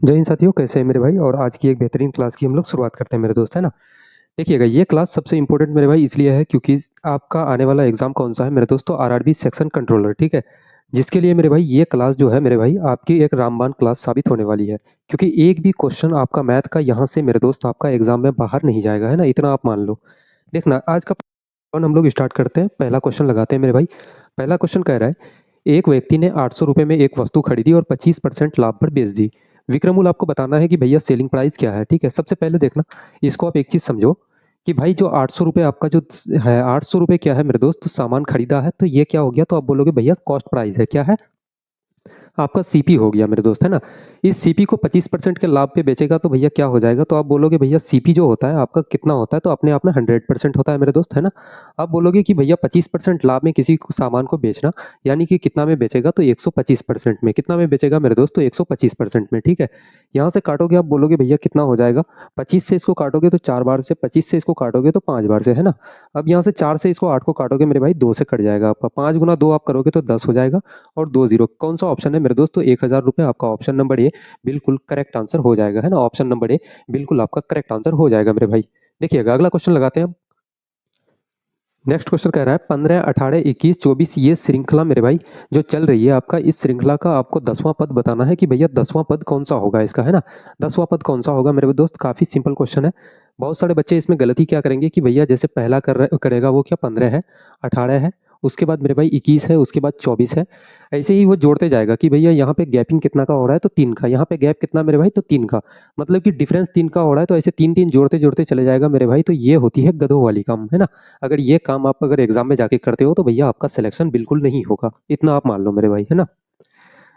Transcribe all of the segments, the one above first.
जय हिंद साथियों, कैसे हैं मेरे भाई। और आज की एक बेहतरीन क्लास की हम लोग शुरुआत करते हैं मेरे दोस्त, है ना। देखिएगा, ये क्लास सबसे इंपॉर्टेंट मेरे भाई इसलिए है क्योंकि आपका आने वाला एग्जाम कौन सा है मेरे दोस्तों, आरआरबी सेक्शन कंट्रोलर, ठीक है। जिसके लिए मेरे भाई ये क्लास जो है मेरे भाई आपकी एक रामबाण क्लास साबित होने वाली है। क्योंकि एक भी क्वेश्चन आपका मैथ का यहाँ से मेरे दोस्त आपका एग्जाम में बाहर नहीं जाएगा, है ना, इतना आप मान लो। देखना, आज का हम लोग स्टार्ट करते हैं। पहला क्वेश्चन लगाते हैं मेरे भाई। पहला क्वेश्चन कह रहा है, एक व्यक्ति ने 800 रुपये में एक वस्तु खरीदी और 25% लाभ पर बेच दी। विक्रमूल आपको बताना है कि भैया सेलिंग प्राइस क्या है, ठीक है। सबसे पहले देखना, इसको आप एक चीज समझो कि भाई जो 800 रुपये आपका जो है, 800 रुपये क्या है मेरे दोस्त, तो सामान खरीदा है, तो ये क्या हो गया, तो आप बोलोगे भैया कॉस्ट प्राइस है, क्या है, आपका सीपी हो गया मेरे दोस्त, है ना। इस सीपी को 25% के लाभ पे बेचेगा तो भैया क्या हो जाएगा, तो आप बोलोगे भैया सीपी जो होता है आपका कितना होता है, तो अपने आप में 100% होता है मेरे दोस्त, है ना। आप बोलोगे कि भैया 25% लाभ में किसी सामान को बेचना, यानी कि कितना में बेचेगा, तो 125% में। कितना में बेचेगा मेरे दोस्त, तो 125% में, ठीक है। यहाँ से काटोगे, आप बोलोगे भैया कितना हो जाएगा, 25 से इसको काटोगे तो 4 बार से, 25 से इसको काटोगे तो 5 बार से, है ना। अब यहाँ से 4 से इसको 8 को काटोगे मेरे भाई, 2 से कट जाएगा आपका, 5 गुना 2 आप करोगे तो 10 हो जाएगा। और 2 0 कौन सा ऑप्शन है मेरे दोस्तों, 1000 रुपये आपका ऑप्शन नंबर ए बिल्कुल करेक्ट आंसर हो जाएगा, है ना। ऑप्शन नंबर ए बिल्कुल आपका करेक्ट आंसर हो जाएगा मेरे भाई। देखिएगा, अगला क्वेश्चन लगाते हैं हम। नेक्स्ट क्वेश्चन कह रहा है, 15, 18, 21, 24 ये श्रृंखला मेरे भाई जो चल रही है आपका, इस श्रृंखला का आपको 10वां पद बताना है कि भैया 10वां पद कौन सा होगा इसका, है ना। 10वां पद कौन सा होगा मेरे दोस्त, काफी सिंपल क्वेश्चन है। बहुत सारे बच्चे इसमें गलती क्या करेंगे कि भैया जैसे पहला करेगा वो क्या 15 है, 18 है, उसके बाद मेरे भाई 21 है, उसके बाद 24 है। ऐसे ही वो जोड़ते जाएगा कि भैया यहाँ पे गैपिंग कितना का हो रहा है, तो 3 का, यहाँ पे गैप कितना मेरे भाई, तो 3 का। मतलब कि डिफरेंस 3 का हो रहा है, तो ऐसे 3 3 जोड़ते जोड़ते चले जाएगा मेरे भाई। तो ये होती है गधों वाली काम, है ना। अगर ये काम आप अगर एग्जाम में जाके करते हो तो भैया आपका सिलेक्शन बिल्कुल नहीं होगा, इतना आप मान लो मेरे भाई, है ना।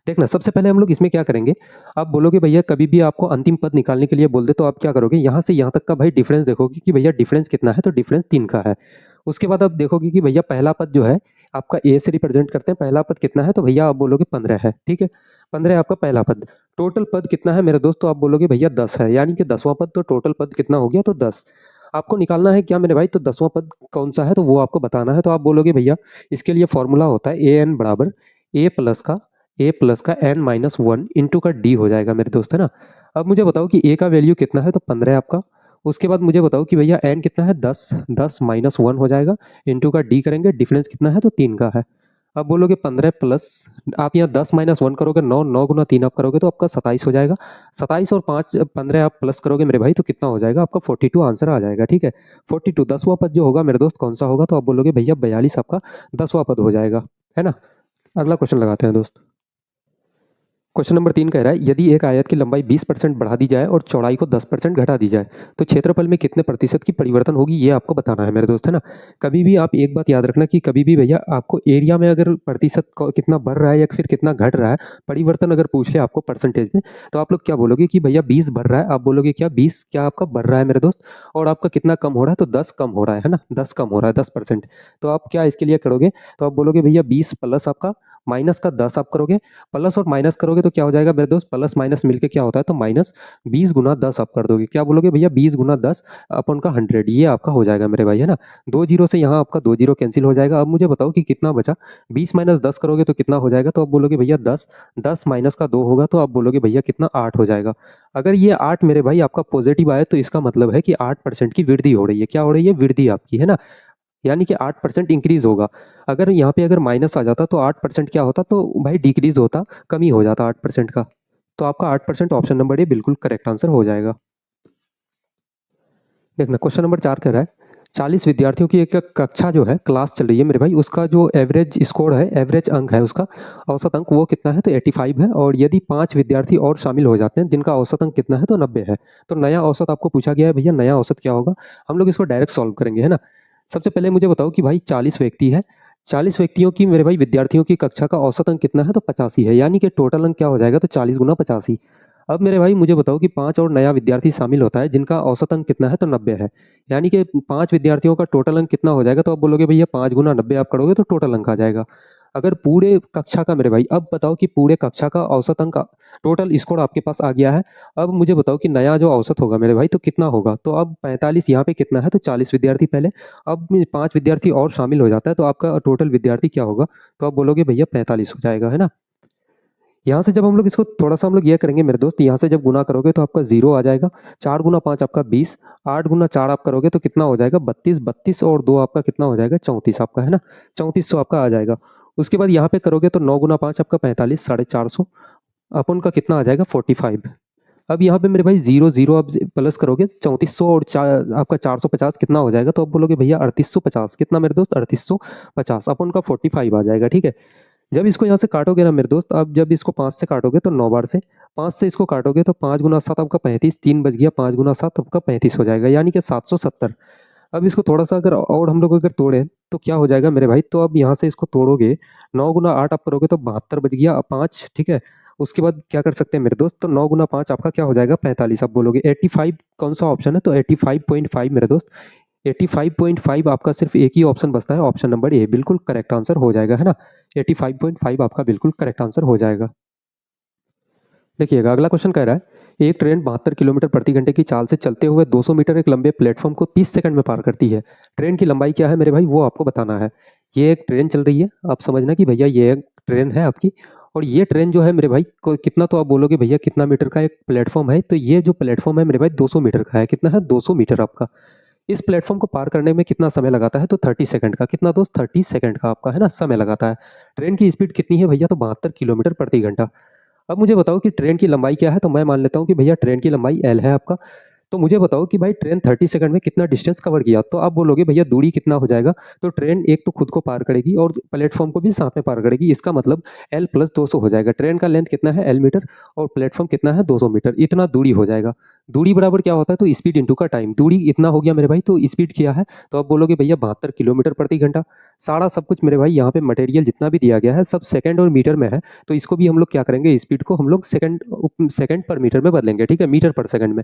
देखना, सबसे पहले हम लोग इसमें क्या करेंगे, आप बोलोगे भैया कभी भी आपको अंतिम पद निकालने के लिए बोल दे तो आप क्या करोगे, यहाँ से यहाँ तक का भाई डिफरेंस देखोगे कि भैया डिफरेंस कितना है, तो डिफरेंस 3 का है। उसके बाद आप देखोगे कि भैया पहला पद जो है आपका ए से रिप्रेजेंट करते हैं, पहला पद कितना है, तो भैया आप बोलोगे 15 है, ठीक है। 15 आपका पहला पद। टोटल पद कितना है मेरे दोस्त, तो आप बोलोगे भैया 10 है, यानी कि 10वां पद, तो टोटल पद कितना हो गया, तो 10। आपको निकालना है क्या मेरे भाई, तो 10वां पद कौन सा है, तो वो आपको बताना है। तो आप बोलोगे भैया इसके लिए फॉर्मूला होता है ए एन बराबर ए प्लस का n-1 इंटू का डी हो जाएगा मेरे दोस्त, है ना। अब मुझे बताओ कि ए का वैल्यू कितना है, तो 15 है आपका। उसके बाद मुझे बताओ कि भैया n कितना है, 10, 10-1 हो जाएगा, इंटू का डी करेंगे, डिफरेंस कितना है, तो 3 का है। अब बोलोगे 15 प्लस, आप यहाँ 10-1 करोगे, 9, 9 गुना 3 आप करोगे तो आपका 27 हो जाएगा। 27 और 5, 15 आप प्लस करोगे मेरे भाई, तो कितना हो जाएगा आपका 42 आंसर आ जाएगा, ठीक है। 42 10वां पद जो होगा मेरे दोस्त कौन सा होगा, तो आप बोलोगे भैया 42 आपका 10वां पद हो जाएगा, है ना। अगला क्वेश्चन लगाते हैं दोस्त। क्वेश्चन नंबर 3 कह रहा है, यदि एक आयत की लंबाई 20% बढ़ा दी जाए और चौड़ाई को 10% घटा दी जाए तो क्षेत्रफल में कितने प्रतिशत की परिवर्तन होगी, ये आपको बताना है मेरे दोस्त, है ना। कभी भी आप एक बात याद रखना कि कभी भी भैया आपको एरिया में अगर प्रतिशत कितना बढ़ रहा है या फिर कितना घट रहा है, परिवर्तन अगर पूछ ले आपको परसेंटेज में, तो आप लोग क्या बोलोगे कि भैया 20 बढ़ रहा है, आप बोलोगे क्या 20 क्या आपका बढ़ रहा है मेरे दोस्त, और आपका कितना कम हो रहा है, तो 10 कम हो रहा है ना, 10 कम हो रहा है, 10%। तो आप क्या इसके लिए करोगे, तो आप बोलोगे भैया 20 प्लस आपका माइनस का 10 आप करोगे, प्लस और माइनस करोगे तो क्या हो जाएगा मेरे दोस्त, प्लस माइनस मिलके क्या होता है, तो माइनस 20 गुना 10 आप कर दोगे, क्या बोलोगे भैया 20 गुना 10 अपन का 100, ये आपका हो जाएगा मेरे भाई, है ना। 2 जीरो से यहाँ आपका 2 जीरो कैंसिल हो जाएगा। अब मुझे बताओ कि कितना बचा, 20-10 करोगे तो कितना हो जाएगा, तो आप बोलोगे भैया 10, 10 माइनस का 2 होगा, तो आप बोलोगे भैया कितना 8 हो जाएगा। अगर ये 8 मेरे भाई आपका पॉजिटिव आया तो इसका मतलब है कि 8% की वृद्धि हो रही है, क्या हो रही है, वृद्धि आपकी, है ना। यानी कि 8% इंक्रीज होगा। अगर यहाँ पे अगर माइनस आ जाता तो 8% क्या होता, तो भाई डिक्रीज होता, कमी हो जाता 8% का। तो आपका 8% ऑप्शन नंबर ए बिल्कुल करेक्ट आंसर हो जाएगा। देखना, क्वेश्चन नंबर 4 कह रहा है, 40 विद्यार्थियों की एक कक्षा जो है क्लास चल रही है मेरे भाई, उसका जो एवरेज स्कोर है, एवरेज अंक है उसका, औसत अंक वो कितना है, तो 85 है। और यदि 5 विद्यार्थी और शामिल हो जाते हैं जिनका औसत अंक कितना है, तो 90 है। तो नया औसत आपको पूछा गया है भैया, नया औसत क्या होगा, हम लोग इसको डायरेक्ट सॉल्व करेंगे, है ना। सबसे पहले मुझे बताओ कि भाई 40 व्यक्ति है, 40 व्यक्तियों की मेरे भाई विद्यार्थियों की कक्षा का औसत अंक कितना है, तो 85 है, यानी कि टोटल अंक क्या हो जाएगा, तो 40 गुना 85। अब मेरे भाई मुझे बताओ कि 5 और नया विद्यार्थी शामिल होता है जिनका औसत अंक कितना है, तो 90 है, यानी कि 5 विद्यार्थियों का टोटल अंक कितना हो जाएगा, तो आप बोलोगे भैया 5 गुना 90 आप करोगे तो टोटल अंक आ जाएगा। अगर पूरे कक्षा का मेरे भाई, अब बताओ कि पूरे कक्षा का औसत अंक टोटल स्कोर आपके पास आ गया है। अब मुझे बताओ कि नया जो औसत होगा मेरे भाई, तो कितना होगा, तो अब 45 यहाँ पे कितना है, तो 40 विद्यार्थी पहले, अब 5 विद्यार्थी और शामिल हो जाता है तो आपका टोटल विद्यार्थी क्या होगा, तो आप बोलोगे भैया 45 हो जाएगा, है ना। यहाँ से जब हम लोग इसको थोड़ा सा हम लोग ये करेंगे मेरे दोस्त, यहाँ से जब गुना करोगे तो आपका 0 आ जाएगा। 4 गुना 5 आपका 20, 8 गुना 4 आप करोगे तो कितना हो जाएगा 32, 32 और 2 आपका कितना हो जाएगा 34 आपका, है ना। 3400 आपका आ जाएगा। उसके बाद यहाँ पे करोगे तो 9 गुना 5 आपका 45, 450 अपन का कितना आ जाएगा 45। अब यहाँ पे मेरे भाई 0 0 आप प्लस करोगे 3400 और आपका 450 कितना हो जाएगा, तो आप बोलोगे भैया 3850, कितना मेरे दोस्त 3850, अपन का 45 आ जाएगा, ठीक है। जब इसको यहाँ से काटोगे ना मेरे दोस्त, अब जब इसको 5 से काटोगे तो 9 बार से, 5 से इसको काटोगे तो 5 गुना 7 आपका 35, 3 बच गया, 5 गुना 7 आपका 35 हो जाएगा, यानी कि 770। अब इसको थोड़ा सा अगर और हम लोग अगर तोड़ें तो क्या हो जाएगा मेरे भाई, तो अब यहाँ से इसको तोड़ोगे 9 गुना 8 आप करोगे तो 72 बच गया 5, ठीक है। उसके बाद क्या कर सकते हैं मेरे दोस्त, तो 9 गुना 5 आपका क्या हो जाएगा 45, आप बोलोगे 85 कौन सा ऑप्शन है, तो 85.5 मेरे दोस्त, 85.5 आपका सिर्फ एक ही ऑप्शन बचता है, ऑप्शन नंबर ए बिल्कुल करेक्ट आंसर हो जाएगा, है ना। 85.5 आपका बिल्कुल करेक्ट आंसर हो जाएगा। देखिएगा अगला क्वेश्चन कह रहा है, एक ट्रेन 72 किलोमीटर प्रति घंटे की चाल से चलते हुए 200 मीटर एक लंबे प्लेटफॉर्म को 30 सेकंड में पार करती है। ट्रेन की लंबाई क्या है मेरे भाई, वो आपको बताना है। ये एक ट्रेन चल रही है, आप समझना कि भैया ये एक ट्रेन है आपकी, और ये ट्रेन जो है मेरे भाई कितना, तो आप बोलोगे भैया कितना मीटर का एक प्लेटफॉर्म है, तो ये जो प्लेटफॉर्म है मेरे भाई 200 मीटर का है। कितना है 200 मीटर आपका। इस प्लेटफॉर्म को पार करने में कितना समय लगाता है, तो 30 सेकंड का। कितना दोस्त 30 सेकंड का आपका, है ना, समय लगाता है। ट्रेन की स्पीड कितनी है भैया, तो 72 किलोमीटर प्रति घंटा। अब मुझे बताओ कि ट्रेन की लंबाई क्या है, तो मैं मान लेता हूँ कि भैया ट्रेन की लंबाई एल है आपका। तो मुझे बताओ कि भाई ट्रेन 30 सेकंड में कितना डिस्टेंस कवर किया, तो आप बोलोगे भैया दूरी कितना हो जाएगा, तो ट्रेन एक तो खुद को पार करेगी और प्लेटफॉर्म को भी साथ में पार करेगी, इसका मतलब एल प्लस 200 हो जाएगा। ट्रेन का लेंथ कितना है एल मीटर और प्लेटफॉर्म कितना है 200 मीटर, इतना दूरी हो जाएगा। दूरी बराबर क्या होता है, तो स्पीड इंटू का टाइम। दूरी इतना हो गया मेरे भाई, तो स्पीड क्या है, तो आप बोलोगे भैया 72 किलोमीटर प्रति घंटा। सारा सब कुछ मेरे भाई यहाँ पे मटेरियल जितना भी दिया गया है सब सेकंड और मीटर में है, तो इसको भी हम लोग क्या करेंगे, स्पीड को हम लोग सेकंड पर मीटर में बदलेंगे, ठीक है, मीटर पर सेकंड में।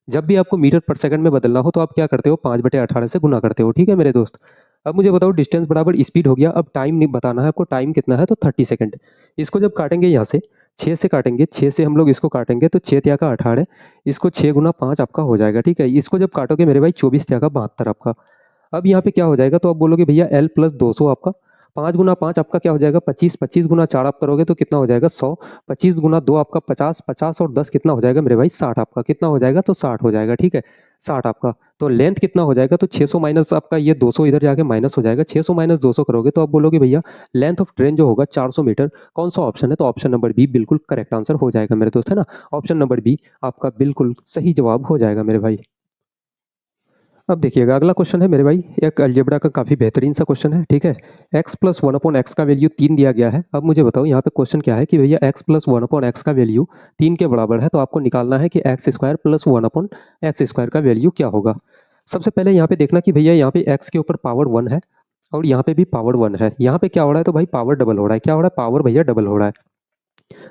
जब भी आपको मीटर पर सेकंड में बदलना हो तो आप क्या करते हो, 5/18 से गुना करते हो, ठीक है मेरे दोस्त। अब मुझे बताओ डिस्टेंस बराबर स्पीड हो गया, अब टाइम नहीं बताना है आपको, टाइम कितना है, तो 30 सेकंड। इसको जब काटेंगे यहाँ से 6 से काटेंगे, 6 से हम लोग इसको काटेंगे तो 6 तिया का 18, इसको 6 गुना 5 आपका हो जाएगा, ठीक है। इसको जब काटोगे मेरे भाई 24 तिया का 72 आपका। अब यहाँ पे क्या हो जाएगा, तो आप बोलोगे भैया एल प्लस 200 आपका। 5 गुना 5 आपका क्या हो जाएगा 25, 25 गुना 4 आप करोगे तो कितना हो जाएगा 100, 25 गुना 2 आपका 50, 50 और 10 कितना हो जाएगा मेरे भाई 60 आपका, कितना हो जाएगा, तो 60 हो जाएगा, ठीक है, 60 आपका। तो लेंथ कितना हो जाएगा, तो 600 माइनस आपका ये 200 इधर जाके माइनस हो जाएगा, 600 माइनस 200 करोगे तो आप बोलोगे भैया लेंथ ऑफ ट्रेन जो होगा 400 मीटर। कौन सा ऑप्शन है, तो ऑप्शन नंबर बी बिल्कुल करेक्ट आंसर हो जाएगा मेरे दोस्त, है ना। ऑप्शन नंबर बी आपका बिल्कुल सही जवाब हो जाएगा मेरे भाई। अब देखिएगा अगला क्वेश्चन है मेरे भाई, एक अलजेब्रा का काफ़ी बेहतरीन सा क्वेश्चन है, ठीक है। x प्लस 1/x का वैल्यू 3 दिया गया है। अब मुझे बताओ यहाँ पे क्वेश्चन क्या है कि भैया x प्लस 1/x का वैल्यू 3 के बराबर है, तो आपको निकालना है कि x square plus 1/x square का वैल्यू क्या होगा। सबसे पहले यहाँ पे देखना कि भैया यहाँ पे x के ऊपर पावर 1 है और यहाँ पे भी पावर 1 है। यहाँ पे क्या हो रहा है, तो भाई पावर डबल हो रहा है। क्या हो रहा है, पावर भैया डबल हो रहा है।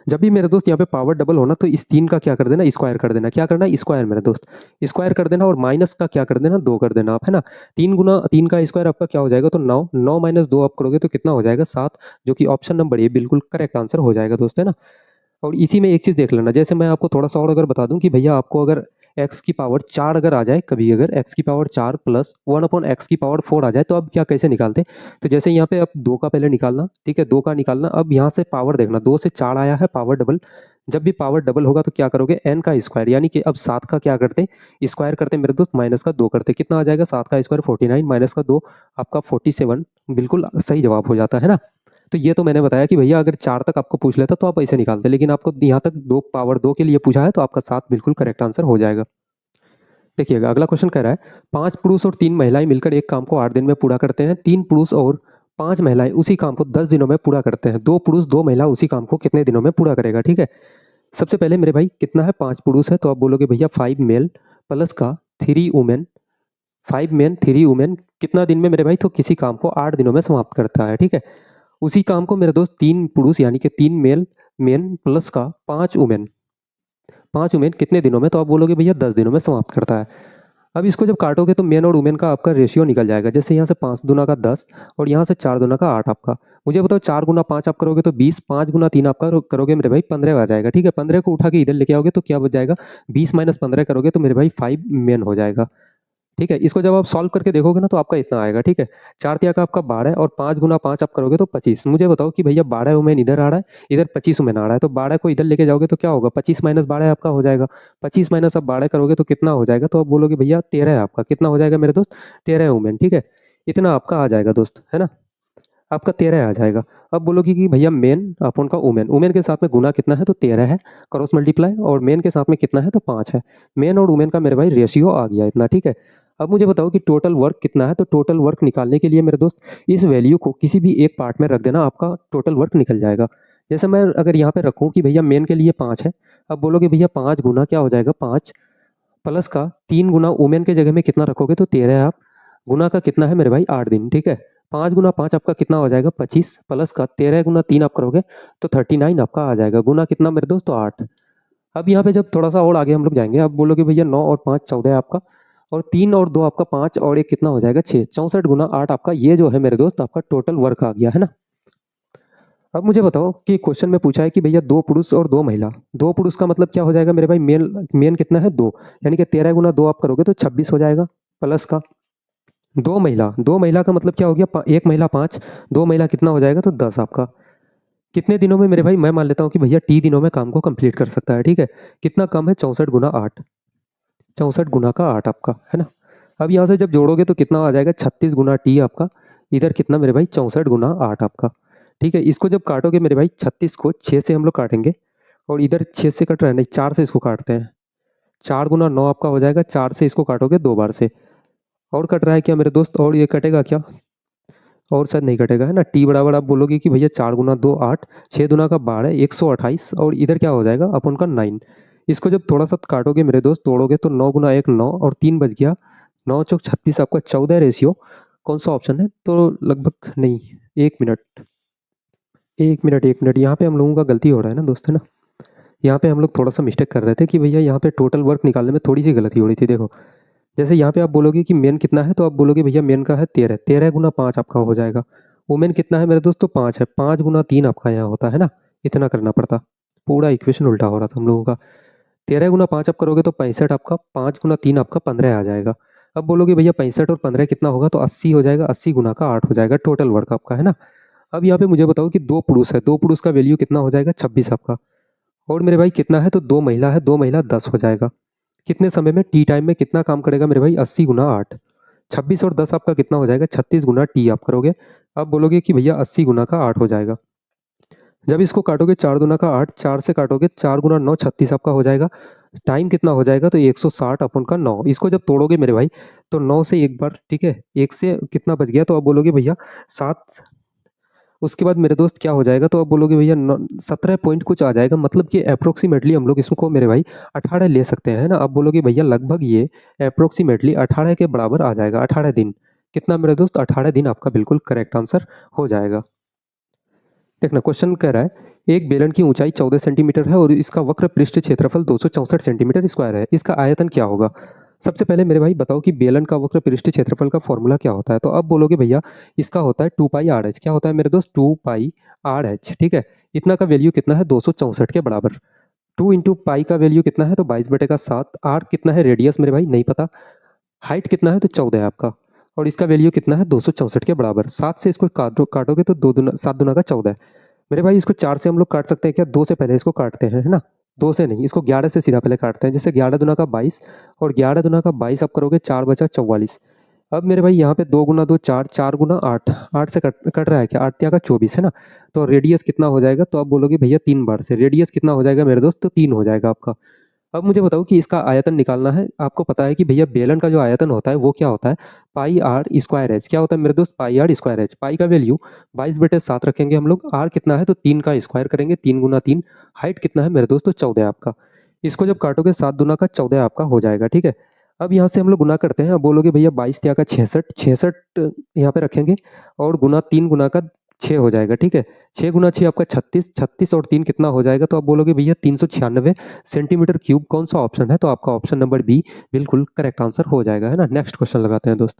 जब भी मेरे दोस्त यहाँ पे पावर डबल होना तो इस 3 का क्या कर देना, स्क्वायर कर देना। क्या करना, स्क्वायर मेरे दोस्त, स्क्वायर कर देना, और माइनस का क्या कर देना, 2 कर देना आप, है ना। 3 गुना 3 का स्क्वायर आपका क्या हो जाएगा, तो 9, 9 माइनस 2 आप करोगे तो कितना हो जाएगा 7, जो कि ऑप्शन नंबर ए बिल्कुल करेक्ट आंसर हो जाएगा दोस्त, है ना। और इसी में एक चीज़ देख लेना, जैसे मैं आपको थोड़ा सा और अगर बता दूं कि भैया आपको अगर एक्स की पावर 4 अगर आ जाए, कभी अगर एक्स की पावर 4 प्लस 1/x की पावर 4 आ जाए, तो अब क्या कैसे निकालते हैं, तो जैसे यहाँ पे अब 2 का पहले निकालना, ठीक है, 2 का निकालना। अब यहाँ से पावर देखना, 2 से 4 आया है पावर डबल। जब भी पावर डबल होगा तो क्या करोगे, n का स्क्वायर, यानी कि अब 7 का क्या करते, स्क्वायर करते मेरे दोस्त, माइनस का 2 करते, कितना आ जाएगा 7 का स्क्वायर 49 माइनस का 2 आपका 47, बिल्कुल सही जवाब हो जाता है ना। तो ये तो मैंने बताया कि भैया अगर 4 तक आपको पूछ लेता तो आप ऐसे निकालते, लेकिन आपको यहाँ तक 2 पावर 2 के लिए पूछा है तो आपका 7 बिल्कुल करेक्ट आंसर हो जाएगा। देखिएगा अगला क्वेश्चन कह रहा है, 5 पुरुष और 3 महिलाएं मिलकर एक काम को 8 दिन में पूरा करते हैं। 3 पुरुष और 5 महिलाएं उसी काम को 10 दिनों में पूरा करते हैं। 2 पुरुष 2 महिला उसी काम को कितने दिनों में पूरा करेगा, ठीक है। सबसे पहले मेरे भाई कितना है, 5 पुरुष है, तो आप बोलोगे भैया 5 मेल प्लस का 3 वुमेन, 5 मेन 3 वुमेन कितना दिन में मेरे भाई, तो किसी काम को 8 दिनों में समाप्त करता है, ठीक है। उसी काम को मेरे दोस्त 3 पुरुष यानी कि 3 मेल मेन प्लस का 5 वुमेन, 5 वुमेन कितने दिनों में, तो आप बोलोगे भैया 10 दिनों में समाप्त करता है। अब इसको जब काटोगे तो मेन और वुमेन का आपका रेशियो निकल जाएगा। जैसे यहाँ से 5 दूना का 10 और यहाँ से 4 दूना का 8 आपका। मुझे बताओ 4 गुना 5 आप करोगे तो 20, 5 गुना 3 आपका करोगे मेरे भाई 15 आ जाएगा, ठीक है। 15 को उठा के इधर लेके आओगे तो क्या बच जाएगा, 20 माइनस 15 करोगे तो मेरे भाई 5 मेन हो जाएगा। ठीक है। इसको जब आप सॉल्व करके देखोगे ना तो आपका इतना आएगा, ठीक है। 4 तिया का आपका 12 और 5 गुना 5 आप करोगे तो 25। मुझे बताओ कि भैया 12 ओमेन इधर आ रहा है, इधर 25 ओमेन आ रहा है, तो 12 को इधर लेके जाओगे तो क्या होगा, 25 माइनस 12 आपका हो जाएगा। 25 माइनस आप 12 करोगे तो कितना हो जाएगा, तो आप बोलोगे भैया 13 है आपका। कितना हो जाएगा मेरे दोस्त, 13 ओमेन, ठीक है। इतना आपका आ जाएगा दोस्त, है ना, आपका 13 आ जाएगा। अब बोलोगे कि भैया मेन अपन का ओमेन, ओमेन के साथ में गुना कितना है, तो 13 है, क्रॉस मल्टीप्लाई, और मेन के साथ में कितना है, तो 5 है। मेन और ओमेन का मेरे भाई रेशियो आ गया इतना, ठीक है। अब मुझे बताओ कि टोटल वर्क कितना है, तो टोटल वर्क निकालने के लिए मेरे दोस्त इस वैल्यू को किसी भी एक पार्ट में रख देना, आपका टोटल वर्क निकल जाएगा। जैसे मैं अगर यहाँ पे रखूँ कि भैया मेन के लिए 5 है, अब बोलोगे भैया 5 गुना क्या हो जाएगा, 5 प्लस का 3 गुना वुमेन के जगह में कितना रखोगे, तो 13 आप गुना का कितना है मेरे भाई 8 दिन, ठीक है। 5 गुना 5 आपका कितना हो जाएगा 25, प्लस का 13 गुना 3 आप करोगे तो 39 आपका आ जाएगा, गुना कितना मेरे दोस्त, तो 8। अब यहाँ पे जब थोड़ा सा और आगे हम लोग जाएंगे, अब बोलोगे भैया 9 और 5 14 है आपका, और 3 और 2 आपका 5 और 1 कितना हो जाएगा 6, 64 गुना 8 आपका, ये जो है मेरे दोस्त आपका टोटल वर्क आ गया, है ना। अब मुझे बताओ कि क्वेश्चन में पूछा है कि भैया 2 पुरुष और 2 महिला, 2 पुरुष का मतलब क्या हो जाएगा मेरे भाई, मेन मेन कितना है 2, यानी कि 13 गुना 2 आप करोगे तो 26 हो जाएगा, प्लस का 2 महिला, 2 महिला का मतलब क्या हो गया, एक महिला 5, 2 महिला कितना हो जाएगा, तो 10 आपका। कितने दिनों में मेरे भाई, मैं मान लेता हूँ कि भैया टी दिनों में काम को कंप्लीट कर सकता है, ठीक है। कितना कम है, 64 गुना 8, 64 गुना का 8 आपका, है ना। अब यहाँ से जब जोड़ोगे तो कितना आ जाएगा, 36 गुना टी आपका, इधर कितना मेरे भाई 64 गुना 8 आपका, ठीक है। इसको जब काटोगे मेरे भाई 36 को 6 से हम लोग काटेंगे, और इधर 6 से कट रहा है, नहीं 4 से इसको काटते हैं, 4 गुना 9 आपका हो जाएगा, 4 से इसको काटोगे 2 बार से, और कट रहा है क्या मेरे दोस्त, और ये कटेगा क्या, और शायद नहीं कटेगा, है ना। टी बराबर आप बोलोगे कि भैया 4 गुना 2 8, 6 दुना का 12, 128, और इधर क्या हो जाएगा अपन का 9। इसको जब थोड़ा सा काटोगे मेरे दोस्त, तोड़ोगे तो 9 गुना 1 9, और 3 बच गया, 9 चौक 36 आपका 14 रेशियो। कौन सा ऑप्शन है, तो लगभग नहीं, 1 मिनट, 1 मिनट यहाँ पे हम लोगों का गलती हो रहा है ना दोस्त, है ना। यहाँ पे हम लोग थोड़ा सा मिस्टेक कर रहे थे कि भैया यहाँ पे टोटल वर्क निकालने में थोड़ी सी गलती हो रही थी। देखो जैसे यहाँ पे आप बोलोगे कि मेन कितना है, तो आप बोलोगे भैया मेन का है 13, 13 गुना 5 आपका हो जाएगा। वुमेन कितना है मेरे दोस्त, तो 5 है, 5 गुना 3 आपका यहाँ होता है ना, इतना करना पड़ता। पूरा इक्वेशन उल्टा हो रहा था हम लोगों का। 13 गुना 5 आप करोगे तो 65 आपका, 5 गुना 3 आपका 15 आ जाएगा। अब बोलोगे भैया 65 और 15 कितना होगा, तो 80 हो जाएगा, 80 गुना का 8 हो जाएगा टोटल वर्क आपका, है ना। अब यहाँ पे मुझे बताओ कि 2 पुरुष है, 2 पुरुष का वैल्यू कितना हो जाएगा 26 आपका, और मेरे भाई कितना है, तो 2 महिला है, 2 महिला 10 हो जाएगा। कितने समय में, टी टाइम में कितना काम करेगा मेरे भाई, 80 गुना 8, 26 और 10 आपका कितना हो जाएगा, 36 गुना टी आप करोगे। अब बोलोगे कि भैया 80 गुना का 8 हो जाएगा। जब इसको काटोगे 4 दुना का 8, 4 से काटोगे 4 गुना 9 36 आपका हो जाएगा। टाइम कितना हो जाएगा, तो 160 अपन का 9। इसको जब तोड़ोगे मेरे भाई तो 9 से एक बार, ठीक है, एक से कितना बच गया, तो अब बोलोगे भैया 7, उसके बाद मेरे दोस्त क्या हो जाएगा, तो अब बोलोगे भैया 17 पॉइंट कुछ आ जाएगा, मतलब कि अप्रोक्सीमेटली हम लोग इसको मेरे भाई 18 ले सकते हैं ना। अब बोलोगे भैया लगभग ये अप्रोक्सीमेटली 18 के बराबर आ जाएगा, 18 दिन। कितना मेरे दोस्त, 18 दिन आपका बिल्कुल करेक्ट आंसर हो जाएगा। देखना क्वेश्चन कह रहा है, एक बेलन की ऊंचाई 14 सेंटीमीटर है और इसका वक्र पृष्ठ क्षेत्रफल 264 सेंटीमीटर स्क्वायर है, इसका आयतन क्या होगा। सबसे पहले मेरे भाई बताओ कि बेलन का वक्र पृष्ठ क्षेत्रफल का फॉर्मूला क्या होता है, तो अब बोलोगे भैया इसका होता है 2 पाई आर एच। क्या होता है मेरे दोस्त, 2 पाई आर एच, ठीक है। इतना का वैल्यू कितना है, 264 के बराबर। 2 इंटू पाई का वैल्यू कितना है, तो 22/7। आर कितना है, रेडियस मेरे भाई नहीं पता। हाइट कितना है, तो 14 है आपका, और इसका वैल्यू कितना है 264 के बराबर। 7 से इसको काटोगे तो 2 दुना 7 दुना का 14। मेरे भाई इसको 4 से हम लोग काट सकते हैं क्या, 2 से पहले इसको काटते हैं, है ना। 2 से नहीं, इसको 11 से सीधा पहले काटते हैं। जैसे 11 दुना का 22, और 11 दुना का 22 आप करोगे, 4 बचा 44। अब मेरे भाई यहाँ पे 2 गुना 2 4, 4 गुना 8, 8 से कट रहा है क्या, 8 का 24, है ना। तो रेडियस कितना हो जाएगा, तो आप बोलोगे भैया 3 बार से रेडियस कितना हो जाएगा मेरे दोस्त, तो 3 हो जाएगा आपका। अब मुझे बताओ कि इसका आयतन निकालना है। आपको पता है कि भैया बेलन का जो आयतन होता है वो क्या होता है, पाई आर स्क्वायर एच। क्या होता है मेरे दोस्त, पाई आर स्क्वायर एच। पाई का वैल्यू 22/7 रखेंगे हम लोग। आर कितना है, तो 3 का स्क्वायर करेंगे, 3 गुना 3। हाइट कितना है मेरे दोस्त, तो 14 आपका। इसको जब काटोगे 7 दुना का 14 आपका हो जाएगा, ठीक है। अब यहाँ से हम लोग गुना करते हैं। अब बोलोगे भैया 22 का 66, 66 यहाँ पे रखेंगे, और गुना 3 गुना का 6 हो जाएगा, ठीक है। 6 गुना 6 आपका 36, 36 और 3 कितना हो जाएगा, तो आप बोलोगे भैया 396 सेंटीमीटर क्यूब। कौन सा ऑप्शन है, तो आपका ऑप्शन नंबर बी बिल्कुल करेक्ट आंसर हो जाएगा, है ना। नेक्स्ट क्वेश्चन लगाते हैं दोस्त।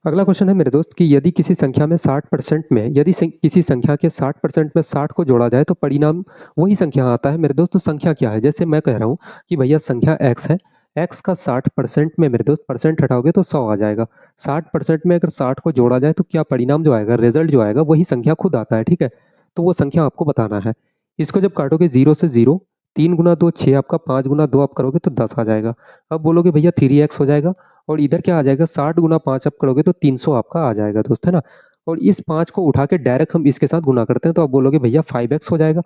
अगला क्वेश्चन है मेरे दोस्त कि यदि किसी संख्या में 60% में, यदि किसी संख्या के 60% में 60 को जोड़ा जाए तो परिणाम वही संख्या आता है मेरे दोस्त। तो संख्या क्या है, जैसे मैं कह रहा हूँ कि भैया संख्या x है, एक्स का 60% में मेरे दोस्त परसेंट हटाओगे तो 100 आ जाएगा। 60% में अगर 60 को जोड़ा जाए तो क्या परिणाम जो आएगा, रिजल्ट जो आएगा वही संख्या खुद आता है, ठीक है। तो वो संख्या आपको बताना है। इसको जब काटोगे 0 से 0, 3 गुना 2 6 आपका, 5 गुना 2 आप करोगे तो 10 आ जाएगा। अब बोलोगे भैया 3x हो जाएगा, और इधर क्या आ जाएगा, 60 गुना 5 आप करोगे तो 300 आपका आ जाएगा दोस्त, है ना। और इस 5 को उठा के डायरेक्ट हम इसके साथ गुना करते हैं, तो आप बोलोगे भैया 5x हो जाएगा।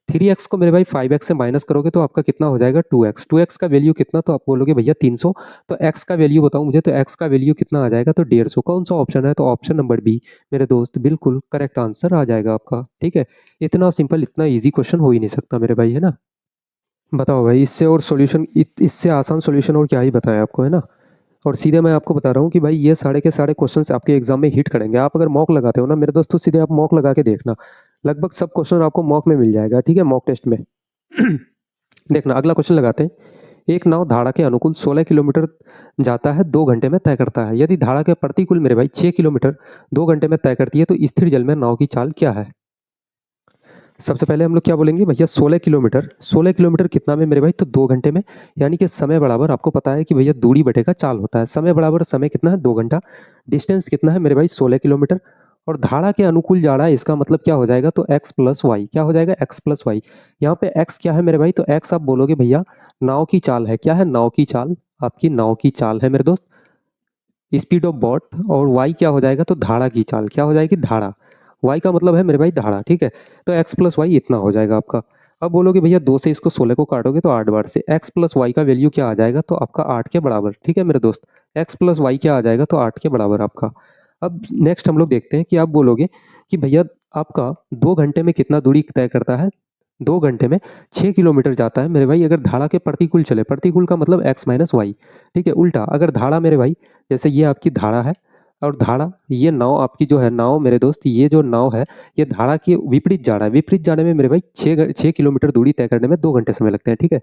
3x को मेरे भाई 5x से माइनस करोगे तो आपका कितना हो जाएगा, 2x। 2x का वैल्यू कितना, तो आप बोलोगे भैया 300। तो x का वैल्यू बताओ मुझे, तो x का वैल्यू कितना आ जाएगा, तो 150। कौन सा ऑप्शन है, तो ऑप्शन नंबर बी मेरे दोस्त, बिल्कुल करेक्ट आंसर आ जाएगा आपका, ठीक है। इतना सिंपल, इतना ईजी क्वेश्चन हो ही नहीं सकता मेरे भाई, है ना। बताओ भाई, इससे और सॉल्यूशन, इससे आसान सॉल्यूशन और क्या ही बताएं आपको, है ना। और सीधे मैं आपको बता रहा हूँ कि भाई ये सारे के सारे क्वेश्चंस आपके एग्जाम में हिट करेंगे। आप अगर मॉक लगाते हो ना मेरे दोस्तों, सीधे आप मॉक लगा के देखना, लगभग सब क्वेश्चन आपको मॉक में मिल जाएगा, ठीक है, मॉक टेस्ट में। देखना, अगला क्वेश्चन लगाते हैं। एक नाव धारा के अनुकूल 16 किलोमीटर जाता है, 2 घंटे में तय करता है। यदि धारा के प्रतिकूल मेरे भाई 6 किलोमीटर 2 घंटे में तय करती है, तो स्थिर जल में नाव की चाल क्या है। सबसे पहले हम लोग क्या बोलेंगे भैया, 16 किलोमीटर। 16 किलोमीटर कितना में मेरे भाई, तो 2 घंटे में। यानी कि समय बराबर, आपको पता है कि भैया दूरी बटेगा चाल होता है, समय बराबर समय कितना है, 2 घंटा। डिस्टेंस कितना है मेरे भाई, 16 किलोमीटर। और धारा के अनुकूल जा रहा है, इसका मतलब क्या हो जाएगा, तो x प्लस वाई। क्या हो जाएगा, x प्लस वाई। यहाँ पे x क्या है मेरे भाई, तो x आप बोलोगे भैया नाव की चाल है। क्या है, नाव की चाल, आपकी नाव की चाल है मेरे दोस्त, स्पीड ऑफ बोट। और y क्या हो जाएगा, तो धारा की चाल। क्या हो जाएगी, धारा। y का मतलब है मेरे भाई धारा, ठीक है। तो x प्लस वाई इतना हो जाएगा आपका। अब बोलोगे भैया 2 से इसको 16 को काटोगे तो 8 बार से x प्लस वाई का वैल्यू क्या आ जाएगा, तो आपका 8 के बराबर, ठीक है मेरे दोस्त। x प्लस वाई क्या आ जाएगा, तो 8 के बराबर आपका। अब नेक्स्ट हम लोग देखते हैं कि आप बोलोगे कि भैया आपका 2 घंटे में कितना दूरी तय करता है, 2 घंटे में 6 किलोमीटर जाता है मेरे भाई, अगर धारा के प्रतिकूल चले। प्रतिकूल का मतलब x माइनस वाई, ठीक है। उल्टा अगर धारा मेरे भाई, जैसे ये आपकी धारा है, और धारा, ये नाव आपकी जो है, नाव मेरे दोस्त, ये जो नाव है, ये धारा के विपरीत जा रहा है। विपरीत जाने में मेरे भाई 6 किलोमीटर दूरी तय करने में 2 घंटे समय लगते हैं, ठीक है।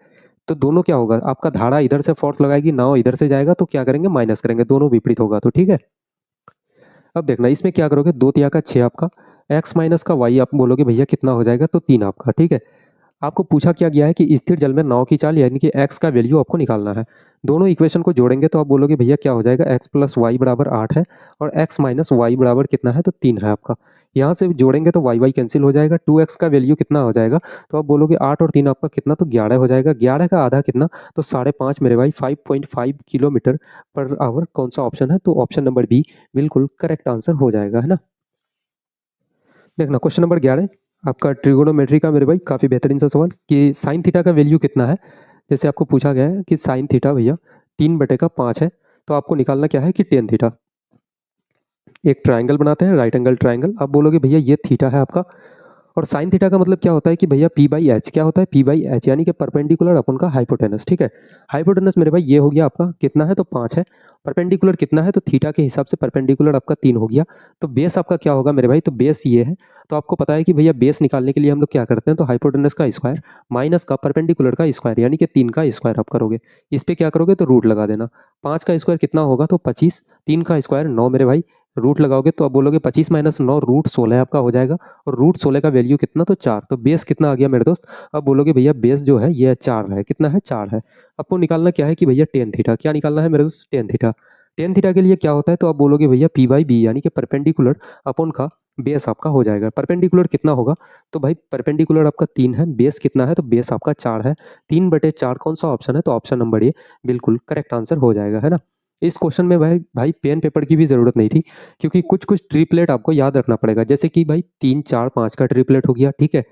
तो दोनों क्या होगा, आपका धारा इधर से फोर्स लगाएगी, नाव इधर से जाएगा, तो क्या करेंगे, माइनस करेंगे, दोनों विपरीत होगा, तो ठीक है। अब देखना, इसमें क्या करोगे, 2 तिया का 6 आपका, x माइनस का y आप बोलोगे भैया कितना हो जाएगा, तो 3 आपका, ठीक है। आपको पूछा क्या गया है कि स्थिर जल में नाव की चाल, यानी कि x का वैल्यू आपको निकालना है। दोनों इक्वेशन को जोड़ेंगे तो आप बोलोगे भैया क्या हो जाएगा, x प्लस वाई बराबर 8 है, और x माइनस वाई बराबर कितना है, तो 3 है आपका। यहाँ से जोड़ेंगे तो वाई वाई कैंसिल हो जाएगा, 2x का वैल्यू कितना हो जाएगा, तो आप बोलोगे 8 और 3 आपका कितना, तो 11 हो जाएगा। 11 का आधा कितना, तो 5.5 मेरे भाई, 5.5 किलोमीटर पर आवर। कौन सा ऑप्शन है, तो ऑप्शन नंबर बी बिल्कुल करेक्ट आंसर हो जाएगा, है ना। देखना, क्वेश्चन नंबर 11 आपका ट्रिगोनोमेट्री का मेरे भाई, काफ़ी बेहतरीन सा सवाल कि साइन थीटा का वैल्यू कितना है। जैसे आपको पूछा गया है कि साइन थीटा भैया 3/5 है, तो आपको निकालना क्या है कि टेन थीटा। एक ट्राइंगल बनाते हैं, राइट एंगल ट्राइंगल। आप बोलोगे भैया ये थीटा है आपका, और साइन थीटा का मतलब क्या होता है कि भैया पी बाई एच। क्या होता है, पी बाई एच, यानी कि परपेंडिकुलर अपन का हाइपोटेनस, ठीक है। हाइपोटेनस मेरे भाई ये हो गया आपका कितना है, तो 5 है। परपेंडिकुलर कितना है, तो थीटा के हिसाब से परपेंडिकुलर आपका 3 हो गया। तो बेस आपका क्या होगा मेरे भाई, तो बेस ये है। तो आपको पता है कि भैया बेस निकालने के लिए हम लोग क्या करते हैं, तो हाइपोटेनस का स्क्वायर माइनस का परपेंडिकुलर का स्क्वायर, यानी कि 3 का स्क्वायर आप करोगे। इस पे क्या करोगे, तो रूट लगा देना। 5 का स्क्वायर कितना होगा, तो 25। 3 का स्क्वायर 9 मेरे भाई, रूट लगाओगे तो आप बोलोगे 25 माइनस 9 रूट 16 आपका हो जाएगा। और रूट 16 का वैल्यू कितना, तो 4। तो बेस कितना आ गया मेरे दोस्त, अब बोलोगे भैया बेस जो है ये 4 है। कितना है, 4 है। आपको निकालना क्या है कि भैया टेन थीटा। क्या निकालना है मेरे दोस्त, टेन थीटा। टेन थीटा के लिए क्या होता है, तो आप बोलोगे भैया पी बाई बी, यानी कि परपेंडिकुलर अपन का बेस आपका हो जाएगा। परपेंडिकुलर कितना होगा, तो भाई परपेंडिकुलर आपका 3 है, बेस कितना है, तो बेस आपका 4 है। 3/4 कौन सा ऑप्शन है, तो ऑप्शन नंबर ए बिल्कुल करेक्ट आंसर हो जाएगा, है ना। इस क्वेश्चन में भाई भाई पेन पेपर की भी जरूरत नहीं थी, क्योंकि कुछ कुछ ट्रिपलेट आपको याद रखना पड़ेगा। जैसे कि भाई 3 4 5 का ट्रिपलेट हो गया, ठीक है।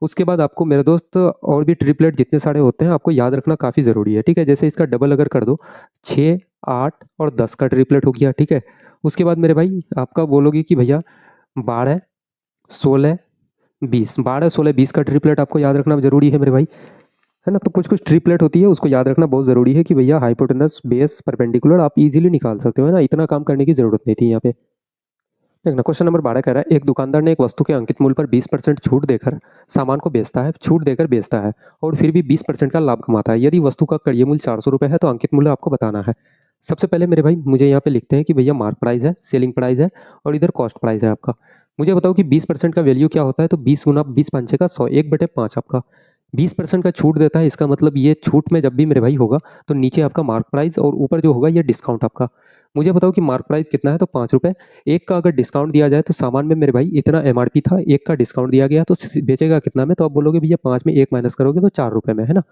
उसके बाद आपको मेरे दोस्त और भी ट्रिपलेट जितने सारे होते हैं आपको याद रखना काफ़ी ज़रूरी है, ठीक है। जैसे इसका डबल अगर कर दो, 6 8 और 10 का ट्रिपलेट हो गया, ठीक है। उसके बाद मेरे भाई आपका बोलोगे कि भैया 12 16 20, 12 16 20 का ट्रिपलेट आपको याद रखना जरूरी है मेरे भाई, है ना। तो कुछ कुछ ट्रिपलेट होती है, उसको याद रखना बहुत ज़रूरी है कि भैया हाइपोटेनस बेस परपेंडिकुलर आप इजीली निकाल सकते हो, है ना। इतना काम करने की जरूरत नहीं थी यहाँ पे। देखना, क्वेश्चन नंबर 12 कह रहा है, एक दुकानदार ने एक वस्तु के अंकित मूल्य पर 20% छूट देकर सामान को बेचता है, छूट देकर बेचता है, और फिर भी 20% का लाभ कमाता है। यदि वस्तु का क्रय मूल्य 400 रुपये है, तो अंकित मूल्य आपको बताना है। सबसे पहले मेरे भाई मुझे यहाँ पे लिखते हैं कि भैया मार्क प्राइस है, सेलिंग प्राइस है, और इधर कॉस्ट प्राइस है आपका। मुझे बताओ कि 20% का वैल्यू क्या होता है, तो 20 गुना 20 5 का 100, 1/5 आपका। 20% का छूट देता है, इसका मतलब ये छूट में जब भी मेरे भाई होगा तो नीचे आपका मार्क प्राइस और ऊपर जो होगा ये डिस्काउंट आपका। मुझे बताओ कि मार्क प्राइस कितना है, तो 5 रुपये। एक का अगर डिस्काउंट दिया जाए तो सामान में मेरे भाई इतना एमआरपी था, एक का डिस्काउंट दिया गया तो बेचेगा कितना में, तो आप बोलोगे भैया 5 में 1 माइनस करोगे तो 4 रुपये में, है ना।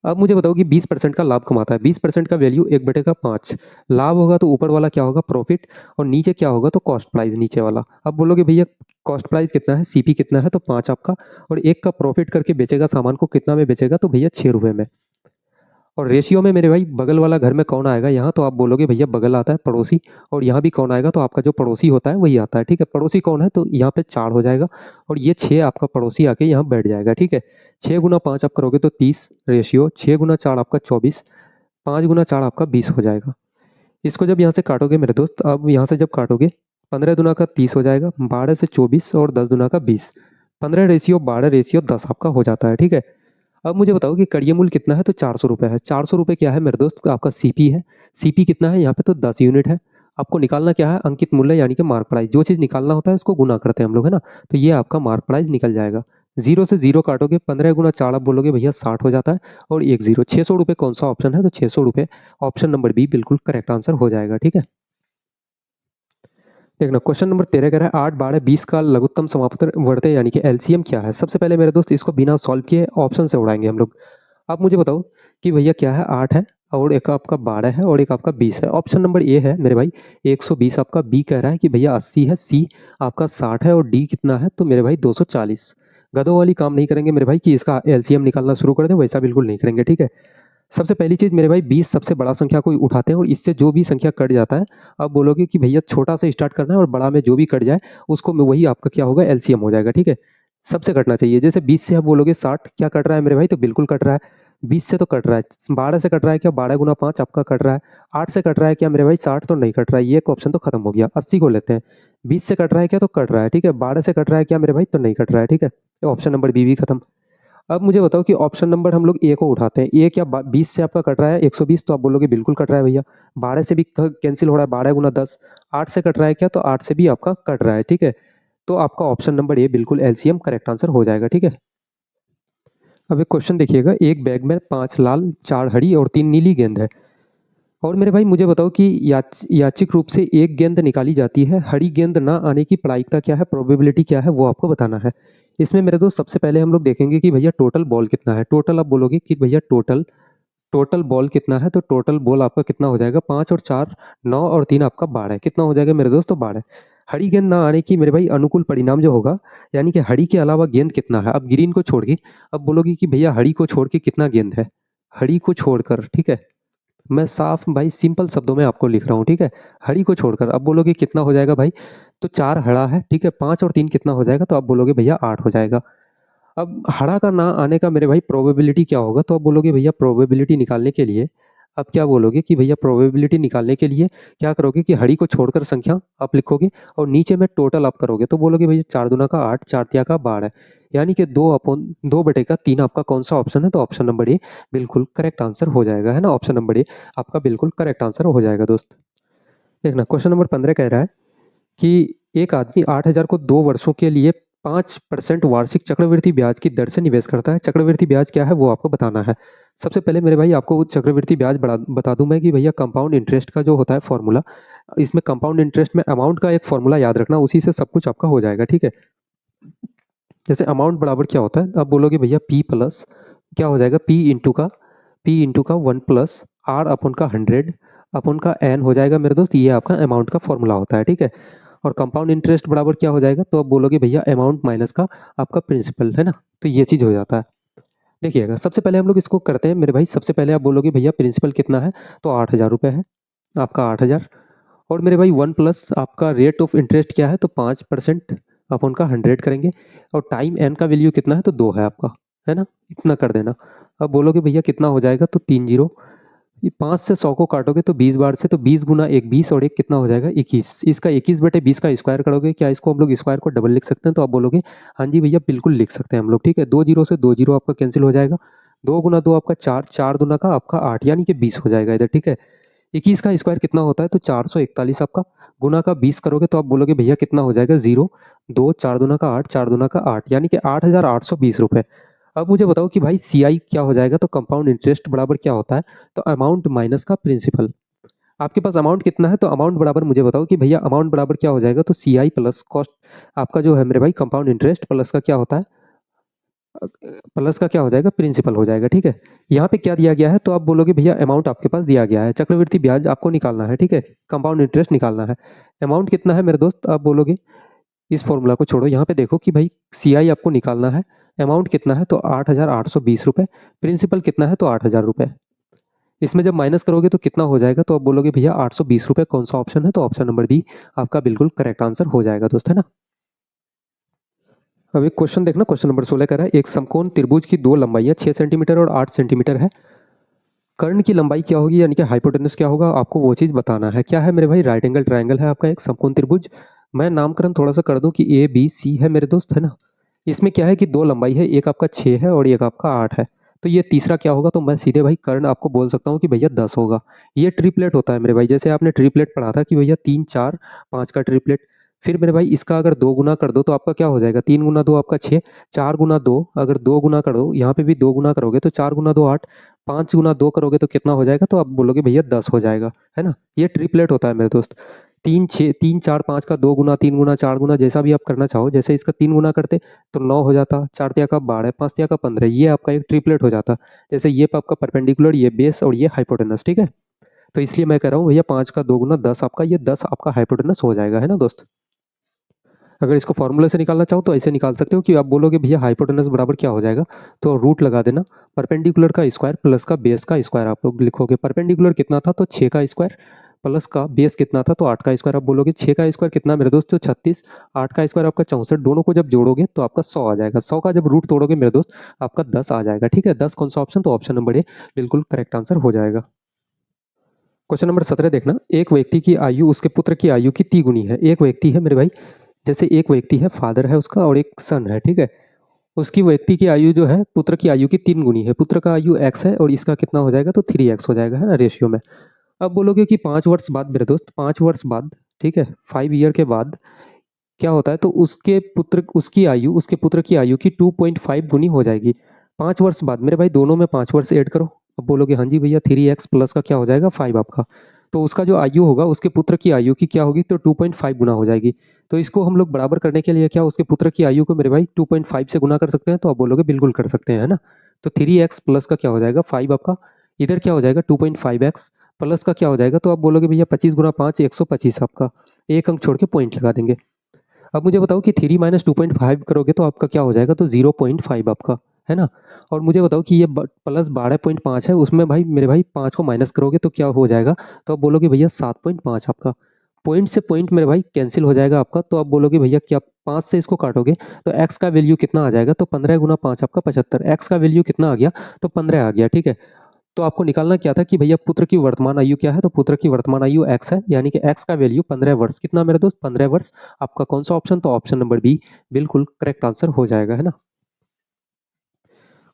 अब मुझे बताओ कि 20% का लाभ कमाता है, 20% का वैल्यू 1/5 लाभ होगा तो ऊपर वाला क्या होगा, प्रॉफिट, और नीचे क्या होगा तो कॉस्ट प्राइस नीचे वाला। अब बोलोगे भैया कॉस्ट प्राइस कितना है, सीपी कितना है, तो 5 आपका, और एक का प्रॉफिट करके बेचेगा सामान को कितना में बेचेगा, तो भैया 6 रुपये में। और रेशियो में मेरे भाई बगल वाला घर में कौन आएगा यहाँ, तो आप बोलोगे भैया बगल आता है पड़ोसी, और यहाँ भी कौन आएगा, तो आपका जो पड़ोसी होता है वही आता है, ठीक है। पड़ोसी कौन है, तो यहाँ पे 4 हो जाएगा, और ये 6 आपका पड़ोसी आके यहाँ बैठ जाएगा, ठीक है। 6 गुना 5 आप करोगे तो 30, रेशियो 6 गुना 4 आपका 24, 5 गुना 4 आपका 20 हो जाएगा। इसको जब यहाँ से काटोगे मेरे दोस्त, अब यहाँ से जब काटोगे 15 दुना का 30 हो जाएगा, 12 से 24 और 10 दुना का 20, 15 रेशियो 12 रेशियो 10 आपका हो जाता है, ठीक है। अब मुझे बताओ कि कड़िया मूल्य कितना है, तो 400 रुपये है। 400 रुपये क्या है मेरे दोस्त, आपका सीपी है। सीपी कितना है यहाँ पे, तो 10 यूनिट है। आपको निकालना क्या है, अंकित मूल्य यानी कि मार्क प्राइस। जो चीज़ निकालना होता है उसको गुना करते हैं हम लोग, है ना। तो ये आपका मार्क प्राइस निकल जाएगा। 0 से 0 काटोगे, 15 गुना 4 आप बोलोगे भैया 60 हो जाता है, और 1 0, 600 रुपये कौन सा ऑप्शन है, तो 600 रुपये ऑप्शन नंबर बी बिल्कुल करेक्ट आंसर हो जाएगा, ठीक है। देखना क्वेश्चन नंबर 13 कह रहा है 8 12 20 का लघुत्तम समापतर वर्त यानी कि एलसीएम क्या है। सबसे पहले मेरे दोस्त इसको बिना सॉल्व किए ऑप्शन से उड़ाएंगे हम लोग। आप मुझे बताओ कि भैया क्या है, 8 है, और एक आपका 12 है, और एक आपका 20 है। ऑप्शन नंबर ए है मेरे भाई 120 आपका। बी कह रहा है कि भैया 80 है। सी आपका 60 है, और डी कितना है, तो मेरे भाई 240। गधों वाली काम नहीं करेंगे मेरे भाई कि इसका एलसीएम निकालना शुरू कर दे, वैसा बिल्कुल नहीं करेंगे, ठीक है। सबसे पहली चीज़ मेरे भाई 20 सबसे बड़ा संख्या को उठाते हैं, और इससे जो भी संख्या कट जाता है, अब बोलोगे कि भैया छोटा से स्टार्ट करना है और बड़ा में जो भी कट जाए उसको में वही आपका क्या होगा, एलसीएम हो जाएगा, ठीक है। सबसे कटना चाहिए, जैसे 20 से आप बोलोगे 60, क्या कट रहा है मेरे भाई, तो बिल्कुल कट रहा है। 20 से तो कट रहा है, 12 से कट रहा है क्या, 12 गुना 5 आपका कट रहा है। 8 से कट रहा है क्या मेरे भाई, 60 तो नहीं कट रहा है, ये एक ऑप्शन तो खत्म हो गया। 80 को लेते हैं, 20 से कट रहा है क्या, तो कट रहा है, ठीक है। 12 से कट रहा है क्या मेरे भाई, तो नहीं कट रहा है, ठीक है। ऑप्शन नंबर बी भी खत्म। अब मुझे बताओ कि ऑप्शन नंबर हम लोग ए को उठाते हैं। ए क्या 20 से आपका कट रहा है 120, तो आप बोलोगे बिल्कुल कट रहा है भैया। 12 से भी कैंसिल हो रहा है, 12 गुना 10। 8 से कट रहा है क्या, तो 8 से भी आपका कट रहा है, ठीक है। तो आपका ऑप्शन नंबर ए बिल्कुल एलसीएम करेक्ट आंसर हो जाएगा, ठीक है। अब एक क्वेश्चन देखिएगा, एक बैग में 5 लाल 4 हरी और 3 नीली गेंद है, और मेरे भाई मुझे बताओ कि यादृच्छिक रूप से एक गेंद निकाली जाती है, हरी गेंद ना आने की प्रायिकता क्या है, प्रोबेबिलिटी क्या है, वो आपको बताना है। इसमें मेरे दोस्त सबसे पहले हम लोग देखेंगे कि भैया टोटल बॉल कितना है। टोटल आप बोलोगे कि भैया टोटल टोटल बॉल कितना है, तो टोटल बॉल आपका कितना हो जाएगा, 5 और 4 9 और 3 आपका 12, कितना हो जाएगा मेरे दोस्त, तो 12। हरी गेंद ना आने की मेरे भाई अनुकूल परिणाम जो होगा, यानी कि हरी के अलावा गेंद कितना है, अब ग्रीन को छोड़ के, अब बोलोगे कि भैया हरी को छोड़ के कितना गेंद है, हरी को छोड़कर, ठीक है। मैं साफ भाई सिंपल शब्दों में आपको लिख रहा हूँ, ठीक है। हरी को छोड़कर अब बोलोगे कितना हो जाएगा भाई, तो 4 हरा है, ठीक है। 5 और 3 कितना हो जाएगा, तो आप बोलोगे भैया 8 हो जाएगा। अब हरा का ना आने का मेरे भाई प्रोबेबिलिटी क्या होगा, तो आप बोलोगे भैया प्रोबेबिलिटी निकालने के लिए, अब क्या बोलोगे कि भैया प्रोबेबिलिटी निकालने के लिए क्या करोगे कि हरी को छोड़कर संख्या आप लिखोगे, और नीचे में टोटल आप करोगे, तो बोलोगे भैया 4 दूना का 8, 4 तिया का 12, यानी कि 2/3 आपका कौन सा ऑप्शन है, तो ऑप्शन नंबर ए बिल्कुल करेक्ट आंसर हो जाएगा, है ना। ऑप्शन नंबर ए आपका बिल्कुल करेक्ट आंसर हो जाएगा दोस्त। देखना क्वेश्चन नंबर 15 कह रहा है कि एक आदमी 8,000 को 2 वर्षों के लिए 5% वार्षिक चक्रवृद्धि ब्याज की दर से निवेश करता है। चक्रवृद्धि ब्याज क्या है वो आपको बताना है। सबसे पहले मेरे भाई आपको चक्रवृद्धि ब्याज बता दूं मैं कि भैया कंपाउंड इंटरेस्ट का जो होता है फॉर्मूला, इसमें कंपाउंड इंटरेस्ट में अमाउंट का एक फॉर्मूला याद रखना, उसी से सब कुछ आपका हो जाएगा, ठीक है। जैसे अमाउंट बराबर क्या होता है, अब बोलोगे भैया पी प्लस क्या हो जाएगा, पी इंटू का 1 प्लस आर अपन का 100 अपन का एन हो जाएगा मेरे दोस्त, ये आपका अमाउंट का फॉर्मूला होता है, ठीक है। और कंपाउंड इंटरेस्ट बराबर क्या हो जाएगा, तो अब बोलोगे भैया अमाउंट माइनस का आपका प्रिंसिपल, है ना। तो ये चीज़ हो जाता है। देखिएगा सबसे पहले हम लोग इसको करते हैं मेरे भाई। सबसे पहले आप बोलोगे भैया प्रिंसिपल कितना है, तो 8,000 रुपये है आपका 8,000, और मेरे भाई 1 प्लस आपका रेट ऑफ इंटरेस्ट क्या है, तो 5% अपन का 100 करेंगे, और टाइम एन का वैल्यू कितना है, तो 2 है आपका, है ना। इतना कर देना। अब बोलोगे भैया कितना हो जाएगा, तो 3 जीरो, ये 5 से 100 को काटोगे तो 20 बार से, तो 20 गुना 1 20, और एक कितना हो जाएगा 21। इसका 21/20 का स्क्वायर करोगे, क्या इसको हम लोग स्क्वायर को डबल लिख सकते हैं, तो आप बोलोगे हाँ जी भैया बिल्कुल लिख सकते हैं हम लोग, ठीक है। 2 जीरो से 2 जीरो आपका कैंसिल हो जाएगा, 2 गुना 2 आपका 4, 4 दूना का आपका 8, यानी कि 20 हो जाएगा इधर, ठीक है। 21 का स्क्वायर कितना होता है, तो 441 आपका, गुना का 20 करोगे तो आप बोलोगे भैया कितना हो जाएगा 0 2, 4 दूना का 8, 4 दूना का 8, यानी कि 8,820 रुपये। अब मुझे बताओ कि भाई CI क्या हो जाएगा, तो कंपाउंड इंटरेस्ट बराबर क्या होता है, तो अमाउंट माइनस का प्रिंसिपल। आपके पास अमाउंट कितना है, तो अमाउंट बराबर मुझे बताओ कि भैया अमाउंट बराबर क्या हो जाएगा, तो CI प्लस कॉस्ट आपका जो है मेरे भाई कंपाउंड इंटरेस्ट प्लस का क्या होता है, प्लस का क्या हो जाएगा, प्रिंसिपल हो जाएगा। ठीक है, यहाँ पे क्या दिया गया है, तो आप बोलोगे भैया अमाउंट आपके पास दिया गया है, चक्रवृद्धि ब्याज आपको निकालना है। ठीक है, कंपाउंड इंटरेस्ट निकालना है। अमाउंट कितना है मेरे दोस्त, आप बोलोगे इस फॉर्मूला को छोड़ो, यहाँ पे देखो कि भाई CI आपको निकालना है, अमाउंट कितना है, तो 8,820 रुपये, प्रिंसिपल कितना है, तो 8,000 रुपये। इसमें जब माइनस करोगे तो कितना हो जाएगा, तो आप बोलोगे भैया 820 रुपये। कौन सा ऑप्शन है, तो ऑप्शन नंबर बी आपका बिल्कुल करेक्ट आंसर हो जाएगा दोस्त, है ना। अब एक क्वेश्चन देखना, क्वेश्चन नंबर 16 कह रहा है एक समकोण त्रिभुज की दो लंबाइयाँ 6 सेंटीमीटर और 8 सेंटीमीटर है, कर्ण की लंबाई क्या होगी, यानी कि हाइपोटेनस क्या होगा, आपको वो चीज़ बताना है। क्या है मेरे भाई, राइट एंगल ट्रायंगल है आपका एक समकोण त्रिभुज। मैं नामकरण थोड़ा सा कर दूं कि ABC है मेरे दोस्त, है ना। इसमें क्या है कि दो लंबाई है, एक आपका 6 है और एक आपका 8 है। तो ये तीसरा क्या होगा, तो मैं सीधे भाई कर्ण आपको बोल सकता हूँ कि भैया 10 होगा। ये ट्रिपलेट होता है मेरे भाई, जैसे आपने ट्रिपलेट पढ़ा था कि भैया 3 4 5 का ट्रिपलेट। फिर मेरे भाई इसका अगर दो गुना कर दो तो आपका क्या हो जाएगा, 3 गुना 2 आपका 6, 4 गुना 2 अगर 2 गुना कर दो, यहाँ पे भी 2 गुना करोगे तो 4 गुना 2 8, 5 गुना 2 करोगे तो कितना हो जाएगा, तो आप बोलोगे भैया 10 हो जाएगा, है ना। ये ट्रिपलेट होता है मेरे दोस्त। 3 4 5 का 2 गुना 3 गुना 4 गुना जैसा भी आप करना चाहो, जैसे इसका 3 गुना करते तो 9 हो जाता, 4 तिया का 12, 5 तिया का 15, ये आपका एक ट्रिपलेट हो जाता। जैसे ये आपका परपेंडिकुलर, ये बेस और ये हाइपोटेनस। ठीक है, तो इसलिए मैं कह रहा हूँ भैया 5 का 2 गुना 10 आपका, ये 10 आपका हाइपोटेनस हो जाएगा, है ना दोस्त। अगर इसको फॉर्मूले से निकालना चाहो तो ऐसे निकाल सकते हो कि आप बोलोगे भैया हाइपोटेनस बराबर क्या हो जाएगा, तो रूट लगा देना, परपेंडिकुलर का स्क्वायर प्लस का बेस का स्क्वायर आप लोग लिखोगे। परपेंडिकुलर कितना था, तो 6 का स्क्वायर, प्लस का बेस कितना था, तो 8 का स्क्वायर। आप बोलोगे 6 का स्क्वायर कितना मेरे दोस्त, तो 36, 8 का स्क्वायर आपका 64, दोनों को जब जोड़ोगे तो आपका 100 आ जाएगा। 100 का जब रूट तोड़ोगे मेरे दोस्त आपका 10 आ जाएगा। ठीक है, 10 कौन सा ऑप्शन, तो ऑप्शन नंबर ए बिल्कुल करेक्ट आंसर हो जाएगा। क्वेश्चन नंबर 17 देखना, एक व्यक्ति की आयु उसके पुत्र की आयु की 3 गुनी है। एक व्यक्ति है मेरे भाई, जैसे एक व्यक्ति है, फादर है उसका और एक सन है। ठीक है, उसकी व्यक्ति की आयु जो है पुत्र की आयु की 3 गुनी है। पुत्र का आयु x है और इसका कितना हो जाएगा, तो 3x हो जाएगा, है ना, रेशियो में। अब बोलोगे कि 5 वर्ष बाद मेरे दोस्त, 5 वर्ष बाद, ठीक है, 5 ईयर के बाद क्या होता है, तो उसके पुत्र उसकी आयु उसके पुत्र की आयु की 2.5 गुनी हो जाएगी। 5 वर्ष बाद मेरे भाई दोनों में 5 वर्ष ऐड करो। अब बोलोगे हाँ जी भैया 3x प्लस का क्या हो जाएगा 5 आपका, तो उसका जो आयु होगा उसके पुत्र की आयु की क्या होगी, तो 2.5 गुना हो जाएगी। तो इसको हम लोग बराबर करने के लिए क्या उसके पुत्र की आयु को मेरे भाई 2.5 से गुना कर सकते हैं, तो आप बोलोगे बिल्कुल कर सकते हैं, है ना। तो 3x प्लस का क्या हो जाएगा 5 आपका, इधर क्या हो जाएगा 2.5x प्लस का क्या हो जाएगा, तो आप बोलोगे भैया 25 गुना 5 125 आपका, एक अंक छोड़ के पॉइंट लगा देंगे। अब मुझे बताओ कि 3 माइनस 2.5 करोगे तो आपका क्या हो जाएगा, तो 0.5 आपका, है ना। और मुझे बताओ कि ये प्लस 12.5 है, उसमें भाई मेरे भाई 5 को माइनस करोगे तो क्या हो जाएगा, तो आप बोलोगे भैया 7.5 आपका। पॉइंट से पॉइंट मेरे भाई कैंसिल हो जाएगा आपका, तो आप बोलोगे भैया क्या 5 से इसको काटोगे तो x का वैल्यू कितना आ जाएगा, तो 15 गुना 5 आपका 75, x का वैल्यू कितना आ गया, तो 15 आ गया। ठीक है, तो आपको निकालना क्या था कि भैया पुत्र की वर्तमान आयु क्या है, तो पुत्र की वर्तमान आयु x है, यानी कि x का वैल्यू 15 वर्ष, कितना मेरे दोस्त 15 वर्ष। आपका कौन सा ऑप्शन, तो ऑप्शन नंबर बी बिल्कुल करेक्ट आंसर हो जाएगा, है ना।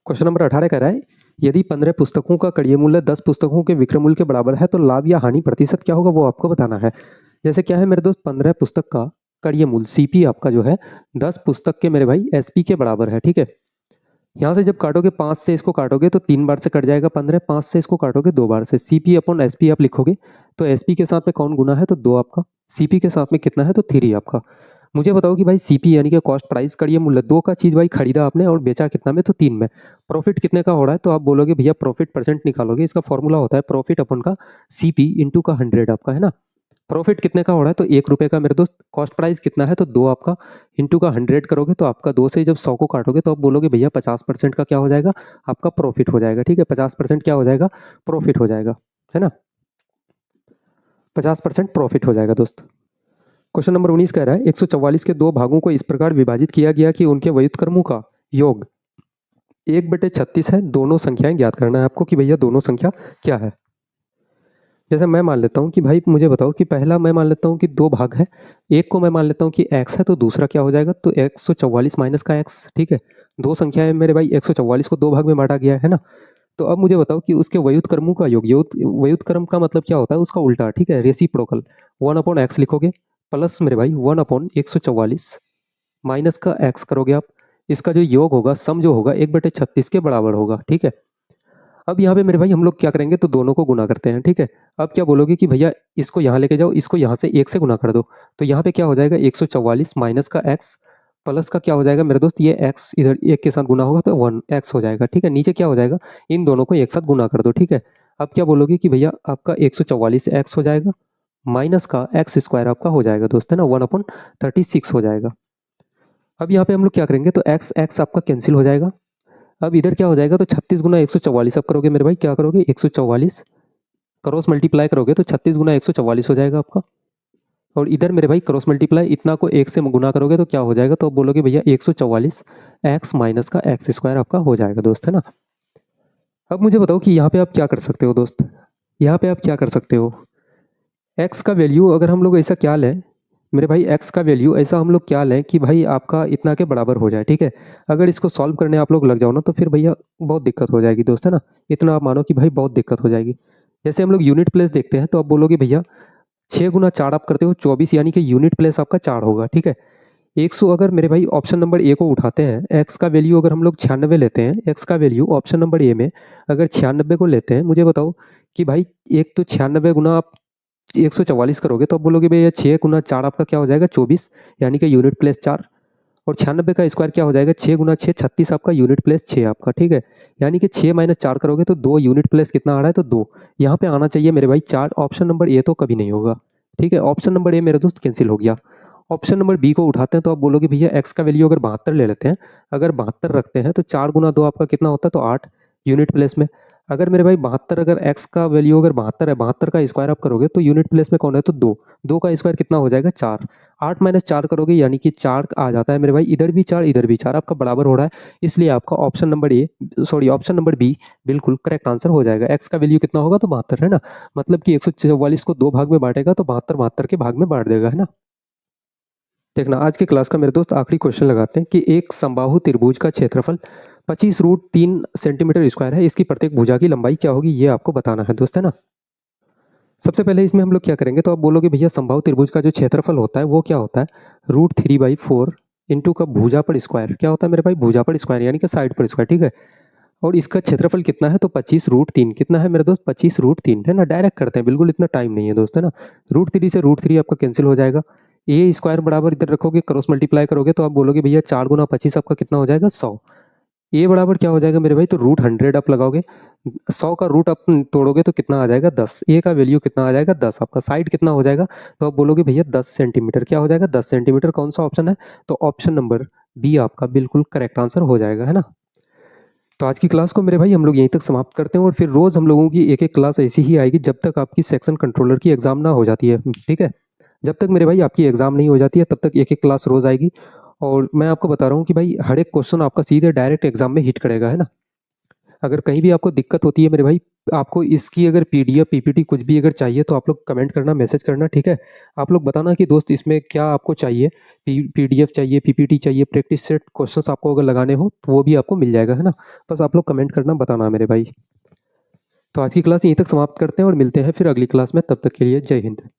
क्वेश्चन नंबर 18 कह रहा है यदि 15 पुस्तकों का कड़िय मूल्य 10 पुस्तकों के विक्रय मूल्य के बराबर है तो लाभ या हानि प्रतिशत क्या होगा, वो आपको बताना है। जैसे क्या है मेरे दोस्त, 15 पुस्तक का कड़िय मूल्य CP आपका जो है 10 पुस्तक के मेरे भाई SP के बराबर है। ठीक है, यहाँ से जब काटोगे 5 से इसको काटोगे तो 3 बार से कट जाएगा 15, 5 से इसको काटोगे 2 बार से, CP अपॉन SP आप लिखोगे, तो SP के साथ में कौन गुना है, तो 2 आपका, CP के साथ में कितना है, तो 3 आपका। मुझे बताओ कि भाई CP यानी कि कॉस्ट प्राइस का ये मूल्य, 2 का चीज भाई खरीदा आपने और बेचा कितना में, तो 3 में। प्रॉफिट कितने का हो रहा है, तो आप बोलोगे भैया प्रॉफिट परसेंट निकालोगे, इसका फॉर्मूला होता है प्रॉफिट अपन का CP इंटू का 100 आपका, है ना। प्रॉफिट कितने का हो रहा है, तो 1 रुपये का मेरे दोस्त। कॉस्ट प्राइस कितना है, तो 2 आपका, इंटू का 100 करोगे तो आपका 2 से जब 100 को काटोगे तो आप बोलोगे भैया 50% का क्या हो जाएगा, आपका प्रॉफिट हो जाएगा। ठीक है, 50% क्या हो जाएगा, प्रॉफिट हो जाएगा, है ना, 50% प्रॉफिट हो जाएगा दोस्त। क्वेश्चन नंबर 19 कह रहा है 144 के दो भागों को इस प्रकार विभाजित किया गया कि उनके व्युत्क्रमों का योग 1/36 है। दोनों संख्याएं ज्ञात करना है आपको कि भैया दोनों संख्या क्या है। जैसे मैं मान लेता हूँ कि भाई मुझे बताओ कि पहला मैं मान लेता हूँ कि 2 भाग है, एक को मैं मान लेता हूँ कि x है, तो दूसरा क्या हो जाएगा, तो 144 माइनस का x। ठीक है, दो संख्याएं मेरे भाई, 144 को 2 भाग में बांटा गया है ना। तो अब मुझे बताओ कि उसके व्युत्क्रमों का योग, व्युत्क्रम का मतलब क्या होता है, उसका उल्टा। ठीक है, रेसिप्रोकल 1/x लिखोगे, प्लस मेरे भाई 1/144 माइनस का x करोगे आप, इसका जो योग होगा, सम जो होगा 1/36 के बराबर होगा, ठीक है। अब यहाँ पे मेरे भाई हम लोग क्या करेंगे, तो दोनों को गुना करते हैं, ठीक है। अब क्या बोलोगे कि भैया इसको यहाँ लेके जाओ, इसको यहाँ से 1 से गुना कर दो, तो यहाँ पे क्या हो जाएगा 144 माइनस का x प्लस का क्या हो जाएगा मेरे दोस्त, ये x इधर 1 के साथ गुना होगा तो 1x हो जाएगा, ठीक है। नीचे क्या हो जाएगा, इन दोनों को एक साथ गुना कर दो, ठीक है। अब क्या बोलोगे कि भैया आपका 144x हो जाएगा माइनस का एक्स स्क्वायर आपका हो जाएगा दोस्त, है ना, 1/36 हो जाएगा। अब यहाँ पे हम लोग क्या करेंगे, तो एक्स एक्स आपका कैंसिल हो जाएगा। अब इधर क्या हो जाएगा, तो 36 गुना 144 अब करोगे मेरे भाई, क्या करोगे 144 क्रॉस मल्टीप्लाई करोगे तो 36 गुना 144 हो जाएगा आपका। और इधर मेरे भाई क्रॉस मल्टीप्लाई इतना को 1 से गुना करोगे तो क्या हो जाएगा, तो अब बोलोगे भैया 144 एक्स माइनस का एक्स स्क्वायर आपका हो जाएगा दोस्त, है ना। अब मुझे बताओ कि यहाँ पे आप क्या कर सकते हो दोस्त, यहाँ पे आप क्या कर सकते हो, एक्स का वैल्यू अगर हम लोग ऐसा क्या लें मेरे भाई, एक्स का वैल्यू ऐसा हम लोग क्या लें कि भाई आपका इतना के बराबर हो जाए, ठीक है। अगर इसको सॉल्व करने आप लोग लग जाओ ना तो फिर भैया बहुत दिक्कत हो जाएगी दोस्त, है ना। इतना आप मानो कि भाई बहुत दिक्कत हो जाएगी। जैसे हम लोग यूनिट प्लेस देखते हैं तो आप बोलोगे भैया 6 गुना 4 आप करते हो 24, यानी कि यूनिट प्लेस आपका 4 होगा, ठीक है। 100 अगर मेरे भाई ऑप्शन नंबर ए को उठाते हैं, एक्स का वैल्यू अगर हम लोग 96 लेते हैं, एक्स का वैल्यू ऑप्शन नंबर ए में अगर 96 को लेते हैं, मुझे बताओ कि भाई एक तो 96 गुना आप 144 करोगे तो आप बोलोगे भैया 6 गुना 4 आपका क्या हो जाएगा 24, यानी कि यूनिट प्लेस 4। और 96 का स्क्वायर क्या हो जाएगा 6 गुना 6 36 आपका, यूनिट प्लेस 6 आपका, ठीक है। यानी कि 6 माइनस 4 करोगे तो 2, यूनिट प्लेस कितना आ रहा है तो 2। यहाँ पे आना चाहिए मेरे भाई 4, ऑप्शन नंबर ए तो कभी नहीं होगा, ठीक है। ऑप्शन नंबर ए मेरे दोस्त कैंसिल हो गया। ऑप्शन नंबर बी को उठाते हैं तो आप बोलोगे भैया एक्स का वैल्यू अगर 72 ले लेते हैं, अगर 72 रखते हैं तो 4 गुना 2 आपका कितना होता है तो 8 यूनिट प्लेस में। अगर मेरे भाई 72 अगर एक्स का वैल्यू अगर 72 है, 72 का स्क्वायर आप करोगे तो यूनिट प्लेस में कौन है तो 2, 2 का स्क्वायर कितना हो जाएगा 4। 8 माइनस 4 करोगे यानी कि 4 आ जाता है मेरे भाई, इधर भी 4 इधर भी 4 आपका बराबर हो रहा है। इसलिए आपका option number A sorry option number B बिल्कुल करेक्ट आंसर हो जाएगा। एक्स का वैल्यू कितना होगा तो 72, है ना। मतलब कि 144 को 2 भाग में बांटेगा तो 72 72 के भाग में बांट देगा, है ना। देखना आज की क्लास का मेरे दोस्त आखिरी क्वेश्चन लगाते हैं कि एक समबाहु त्रिभुज का क्षेत्रफल 25√3 सेंटीमीटर स्क्वायर है, इसकी प्रत्येक भुजा की लंबाई क्या होगी ये आपको बताना है दोस्त, है ना। सबसे पहले इसमें हम लोग क्या करेंगे, तो आप बोलोगे भैया समबाहु त्रिभुज का जो क्षेत्रफल होता है वो क्या होता है, √3/4 इंटू का भुजा पर स्क्वायर क्या होता है मेरे भाई, भुजा पर स्क्वायर यानी कि साइड पर स्क्वायर, ठीक है। और इसका क्षेत्रफल कितना है तो 25√3 कितना है मेरे दोस्त 25√3, है ना। डायरेक्ट करते हैं, बिल्कुल इतना टाइम नहीं है दोस्त, है ना। √3 से √3 आपका कैंसिल हो जाएगा। ए स्क्वायर बराबर इधर रखोगे क्रॉस मल्टीप्लाई करोगे तो आप बोलोगे भैया 4 गुना 25 आपका कितना हो जाएगा 100। ए बराबर क्या हो जाएगा मेरे भाई, तो √100 आप लगाओगे, 100 का रूट आप तोड़ोगे तो कितना आ जाएगा 10। ए का वैल्यू कितना आ जाएगा 10, आपका साइड कितना हो जाएगा, तो आप बोलोगे भैया 10 सेंटीमीटर क्या हो जाएगा 10 सेंटीमीटर। कौन सा ऑप्शन है, तो ऑप्शन नंबर बी आपका बिल्कुल करेक्ट आंसर हो जाएगा, है ना। तो आज की क्लास को मेरे भाई हम लोग यहीं तक समाप्त करते हैं और फिर रोज हम लोगों की एक एक क्लास ऐसी ही आएगी जब तक आपकी सेक्शन कंट्रोलर की एग्जाम ना हो जाती है, ठीक है। जब तक मेरे भाई आपकी एग्जाम नहीं हो जाती है तब तक एक एक क्लास रोज आएगी। और मैं आपको बता रहा हूँ कि भाई हर एक क्वेश्चन आपका सीधे डायरेक्ट एग्जाम में हिट करेगा, है ना। अगर कहीं भी आपको दिक्कत होती है मेरे भाई, आपको इसकी अगर पीडीएफ पीपीटी कुछ भी अगर चाहिए तो आप लोग कमेंट करना, मैसेज करना, ठीक है। आप लोग बताना कि दोस्त इसमें क्या आपको चाहिए, पीडीएफ चाहिए, पीपीटी चाहिए, प्रैक्टिस सेट क्वेश्चंस आपको अगर लगाने हो तो वो भी आपको मिल जाएगा, है ना। बस आप लोग कमेंट करना, बताना मेरे भाई। तो आज की क्लास यहीं तक समाप्त करते हैं और मिलते हैं फिर अगली क्लास में, तब तक के लिए जय हिंद।